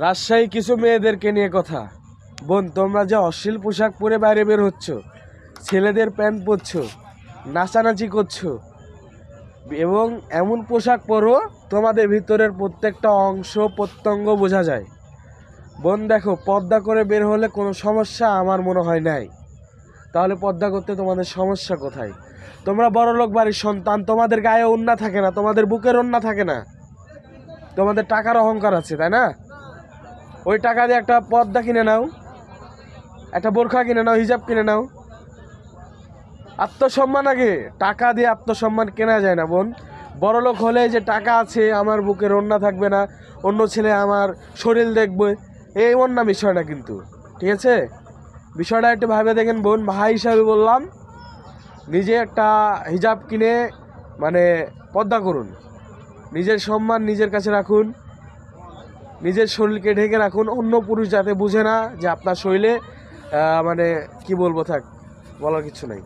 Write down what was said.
রাজশাহী কিছু মেয়েদেরকে নিয়ে কথা। বোন, তোমরা যে অশ্লীল পোশাক পরে বাইরে বের হচ্ছ, ছেলেদের প্যান্ট পরছো, নাচানাচি করছো এবং এমন পোশাক পরো তোমাদের ভিতরের প্রত্যেকটা অংশ প্রত্যঙ্গ বোঝা যায়। বোন দেখো, পর্দা করে বের হলে কোনো সমস্যা আমার মনে হয় নাই। তাহলে পর্দা করতে তোমাদের সমস্যা কোথায়? তোমরা বড়লোক বাড়ির সন্তান, তোমাদের গায়ে ওড়না থাকে না, তোমাদের বুকের ওড়না থাকে না, তোমাদের টাকার অহংকার আছে, তাই না? ওই টাকা দিয়ে একটা পর্দা কিনে নাও, একটা বোরখা কিনে নাও, হিজাব কিনে নাও। আত্মসম্মান আগে, টাকা দিয়ে আত্মসম্মান কেনা যায় না বোন। বড়লোক হলে যে টাকা আছে, আমার বুকের ওড়না থাকবে না, অন্য ছেলে আমার শরীর দেখবে, এই অন্য বিষয় না কিন্তু, ঠিক আছে? বিষয়টা একটু ভাবে দেখেন বোন। ভাই হিসাবে বললাম, নিজে একটা হিজাব কিনে মানে পর্দা করুন, নিজের সম্মান নিজের কাছে রাখুন, নিজের শরীরকে ঢেকে রাখুন। অন্য পুরুষ যাতে বুঝে না যে আপনার শরীরে মানে কি বলবো, থাক, বলার কিছু নাই।